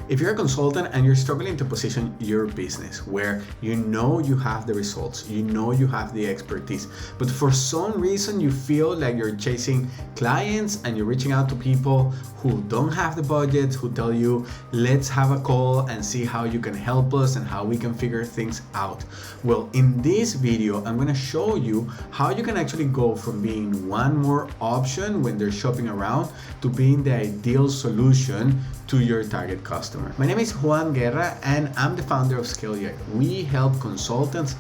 If you're a consultant and you're struggling to position your business where you know you have the results, you know you have the expertise, but for some reason you feel like you're chasing clients and you're reaching out to people who don't have the budget, who tell you, let's have a call and see how you can help us and how we can figure things out. Well, in this video, I'm going to show you how you can actually go from being one more option when they're shopping around to being the ideal solution to your target customer. My name is Juan Guerra and I'm the founder of ScaleUI. We help consultants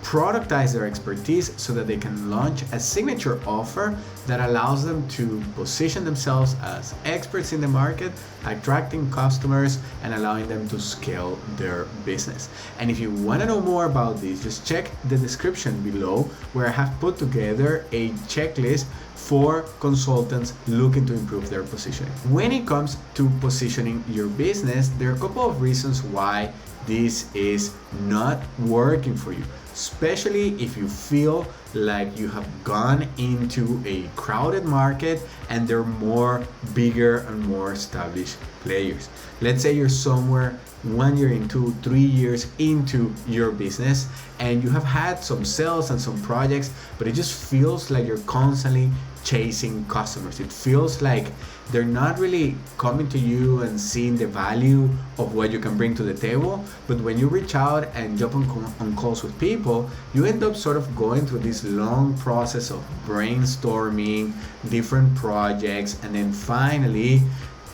productize their expertise so that they can launch a signature offer that allows them to position themselves as experts in the market, attracting customers and allowing them to scale their business. And if you want to know more about this, just check the description below where I have put together a checklist for consultants looking to improve their positioning. When it comes to positioning your business, there are a couple of reasons why this is not working for you, especially if you feel like you have gone into a crowded market and there are more bigger and more established players. Let's say you're somewhere 1 year into 3 years into your business and you have had some sales and some projects, but it just feels like you're constantly chasing customers. It feels like they're not really coming to you and seeing the value of what you can bring to the table. But when you reach out and jump on calls with people, you end up sort of going through this long process of brainstorming different projects and then finally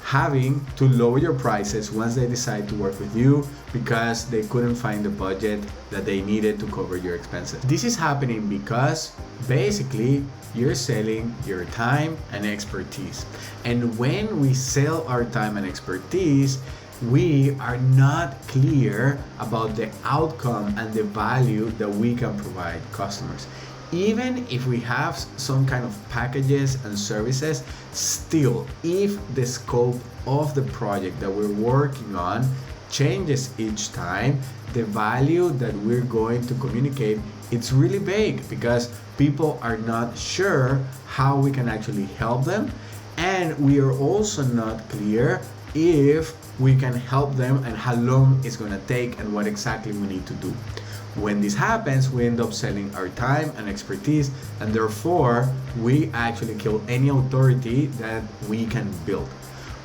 having to lower your prices once they decide to work with you because they couldn't find the budget that they needed to cover your expenses. This is happening because basically you're selling your time and expertise. And when we sell our time and expertise, we are not clear about the outcome and the value that we can provide customers. Even if we have some kind of packages and services, still, if the scope of the project that we're working on changes each time, the value that we're going to communicate, it's really vague because people are not sure how we can actually help them. And we are also not clear if we can help them and how long it's going to take and what exactly we need to do. When this happens, we end up selling our time and expertise, and therefore we actually kill any authority that we can build.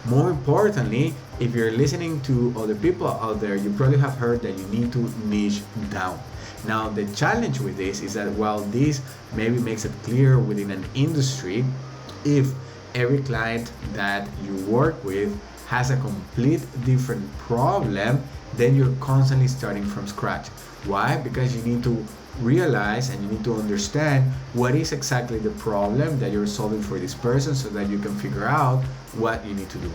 More importantly, if you're listening to other people out there, you probably have heard that you need to niche down. Now, the challenge with this is that while this maybe makes it clear within an industry, if every client that you work with has a complete different problem, then you're constantly starting from scratch. Why? Because you need to realize and you need to understand what is exactly the problem that you're solving for this person so that you can figure out what you need to do.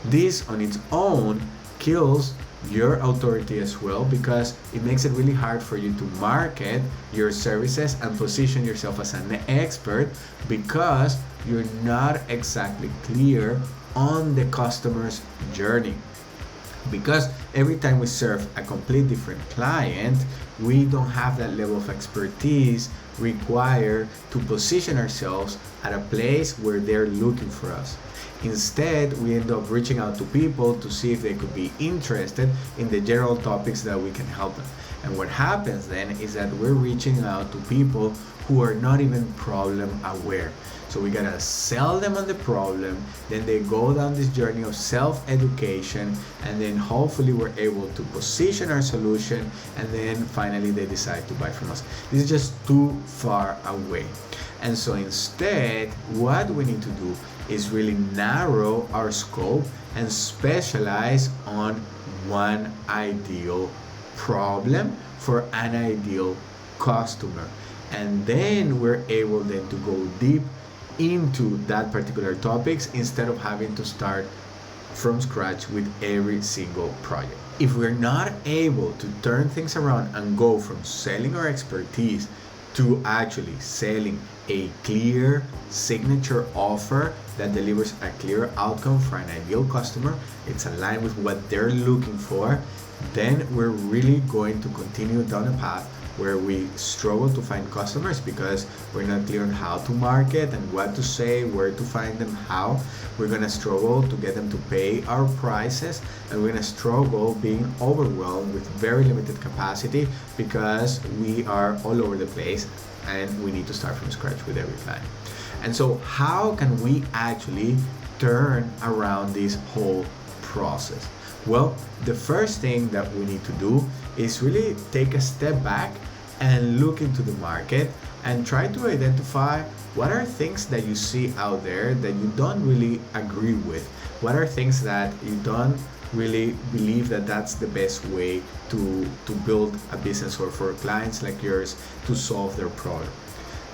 This on its own kills your authority as well because it makes it really hard for you to market your services and position yourself as an expert because you're not exactly clear on the customer's journey. Because every time we serve a complete different client, we don't have that level of expertise required to position ourselves at a place where they're looking for us. Instead, we end up reaching out to people to see if they could be interested in the general topics that we can help them. And what happens then is that we're reaching out to people who are not even problem aware. So we gotta sell them on the problem, then they go down this journey of self-education, and then hopefully we're able to position our solution, and then finally they decide to buy from us. This is just too far away. And so instead, what we need to do is really narrow our scope and specialize on one ideal problem for an ideal customer. And then we're able then to go deep into that particular topics instead of having to start from scratch with every single project. If we're not able to turn things around and go from selling our expertise to actually selling a clear signature offer that delivers a clear outcome for an ideal customer, it's aligned with what they're looking for, then we're really going to continue down a path where we struggle to find customers because we're not clear on how to market and what to say, where to find them, how. We're gonna struggle to get them to pay our prices, and we're gonna struggle being overwhelmed with very limited capacity because we are all over the place and we need to start from scratch with every client. And so how can we actually turn around this whole process? Well, the first thing that we need to do is really take a step back and look into the market and try to identify what are things that you see out there that you don't really agree with. What are things that you don't really believe that that's the best way to build a business, or for clients like yours to solve their problem.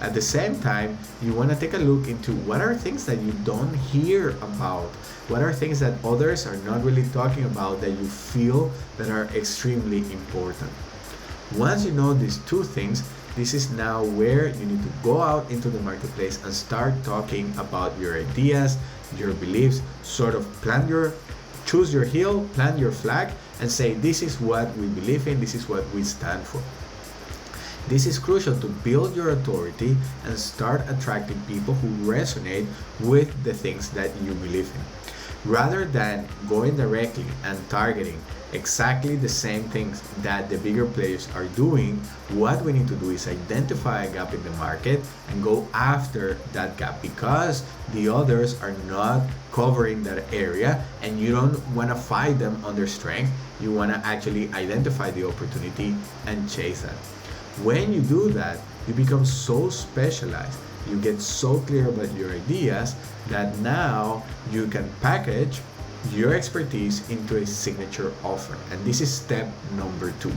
At the same time, you want to take a look into what are things that you don't hear about. What are things that others are not really talking about that you feel that are extremely important. Once you know these two things, this is now where you need to go out into the marketplace and start talking about your ideas, your beliefs, sort of choose your hill, plant your flag, and say, this is what we believe in, this is what we stand for. This is crucial to build your authority and start attracting people who resonate with the things that you believe in. Rather than going directly and targeting exactly the same things that the bigger players are doing, what we need to do is identify a gap in the market and go after that gap, because the others are not covering that area and you don't want to fight them on their strength. You want to actually identify the opportunity and chase that. When you do that, you become so specialized, you get so clear about your ideas that now you can package your expertise into a signature offer. And this is step number 2.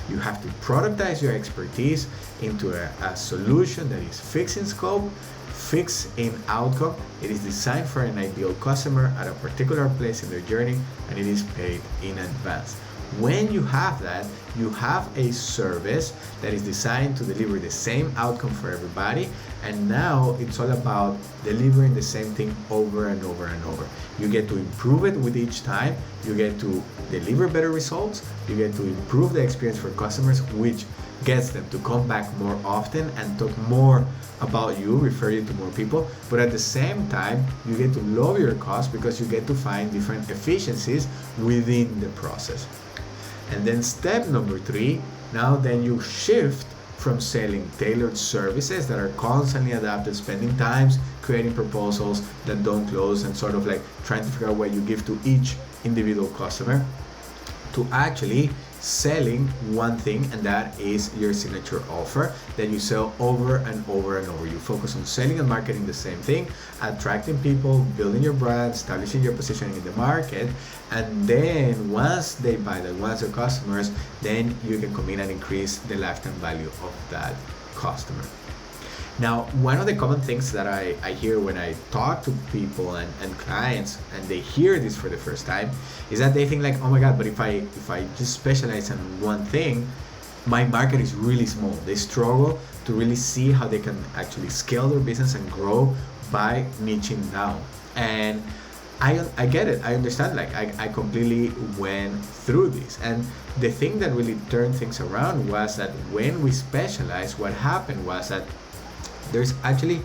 You have to productize your expertise into a solution that is fixed in scope, fixed in outcome. It is designed for an ideal customer at a particular place in their journey, and it is paid in advance. When you have that, you have a service that is designed to deliver the same outcome for everybody, and now it's all about delivering the same thing over and over and over. You get to improve it with each time, you get to deliver better results, you get to improve the experience for customers, which gets them to come back more often and talk more about you, refer you to more people. But at the same time, you get to lower your costs because you get to find different efficiencies within the process. And then step number 3, now then you shift from selling tailored services that are constantly adapted, spending times creating proposals that don't close and sort of like trying to figure out what you give to each individual customer, to actually selling one thing, and that is your signature offer that you sell over and over and over. You focus on selling and marketing the same thing, attracting people, building your brand, establishing your positioning in the market, and then once they buy that, once they're customers, then you can come in and increase the lifetime value of that customer. Now, one of the common things that I hear when I talk to people and clients, and they hear this for the first time, is that they think like, oh my God, but if I just specialize in one thing, my market is really small. They struggle to really see how they can actually scale their business and grow by niching down. And I get it. I understand. Like I completely went through this. And the thing that really turned things around was that when we specialized, what happened was that there's actually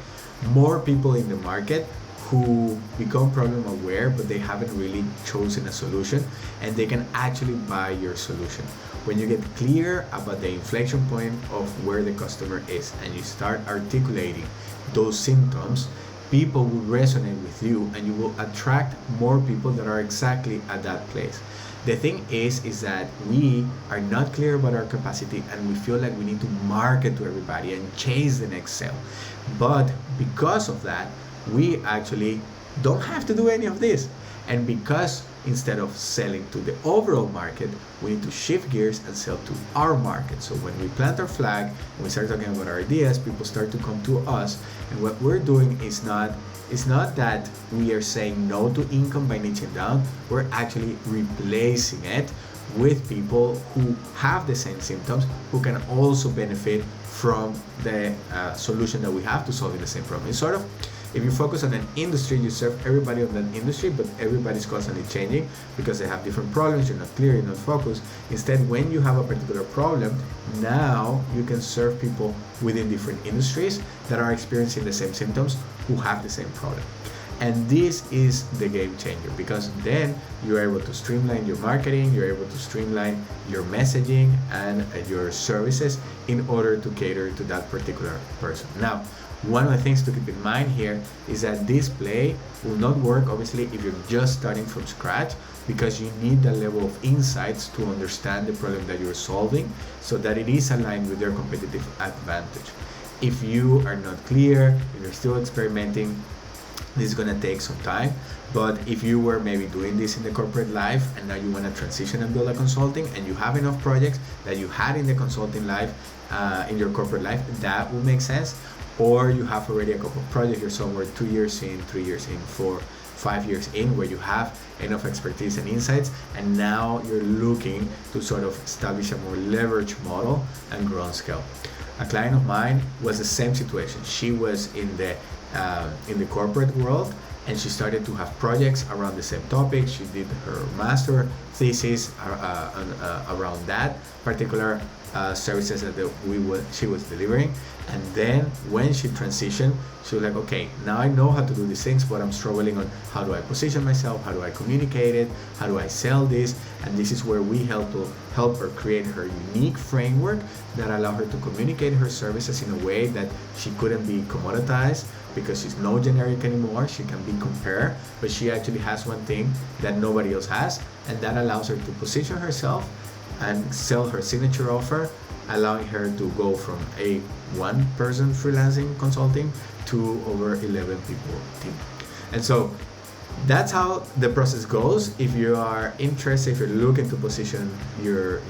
more people in the market who become problem aware, but they haven't really chosen a solution, and they can actually buy your solution. When you get clear about the inflection point of where the customer is and you start articulating those symptoms, people will resonate with you and you will attract more people that are exactly at that place. The thing is that we are not clear about our capacity and we feel like we need to market to everybody and chase the next sale. But because of that, we actually don't have to do any of this. And because instead of selling to the overall market, we need to shift gears and sell to our market. So when we plant our flag and we start talking about our ideas, people start to come to us. And what we're doing is not that we are saying no to income by niching down. We're actually replacing it with people who have the same symptoms, who can also benefit from the solution that we have to solving the same problem. It's sort of If you focus on an industry, you serve everybody of that industry, but everybody's constantly changing because they have different problems. You're not clear, you're not focused. Instead, when you have a particular problem, now you can serve people within different industries that are experiencing the same symptoms who have the same problem. And this is the game changer, because then you're able to streamline your marketing, you're able to streamline your messaging and your services in order to cater to that particular person. Now, one of the things to keep in mind here is that this play will not work, obviously, if you're just starting from scratch, because you need that level of insights to understand the problem that you're solving so that it is aligned with your competitive advantage. If you are not clear, if you're still experimenting, this is going to take some time. But if you were maybe doing this in the corporate life and now you want to transition and build a consulting, and you have enough projects that you had in the consulting life, in your corporate life, that will make sense. Or you have already a couple of projects, you're somewhere 2 years in, 3 years in, 4, 5 years in, where you have enough expertise and insights, and now you're looking to sort of establish a more leveraged model and grow on scale. A client of mine was the same situation. She was in the corporate world, and she started to have projects around the same topic. She did her master thesis around that particular services that she was delivering. And then when she transitioned, she was like, okay, now I know how to do these things, but I'm struggling on how do I position myself, how do I communicate it, how do I sell this. And this is where we help her create her unique framework that allow her to communicate her services in a way that she couldn't be commoditized, because she's no generic anymore. She can be compared, but she actually has one thing that nobody else has, and that allows her to position herself and sell her signature offer, allowing her to go from a one-person freelancing consulting to over 11 people team. And so that's how the process goes. If you are interested, if you're looking to position your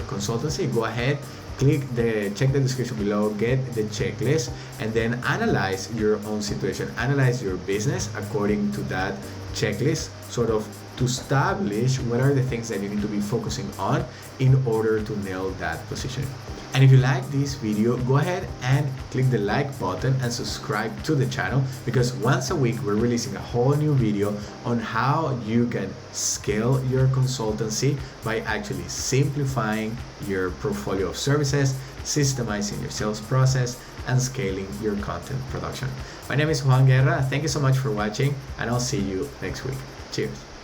consultancy, go ahead, check the description below, get the checklist, and then analyze your own situation, analyze your business according to that checklist, sort of to establish what are the things that you need to be focusing on in order to nail that positioning. And if you like this video, go ahead and click the like button and subscribe to the channel, because once a week we're releasing a whole new video on how you can scale your consultancy by actually simplifying your portfolio of services, systemizing your sales process, and scaling your content production. My name is Juan Guerra. Thank you so much for watching, and I'll see you next week. Cheers.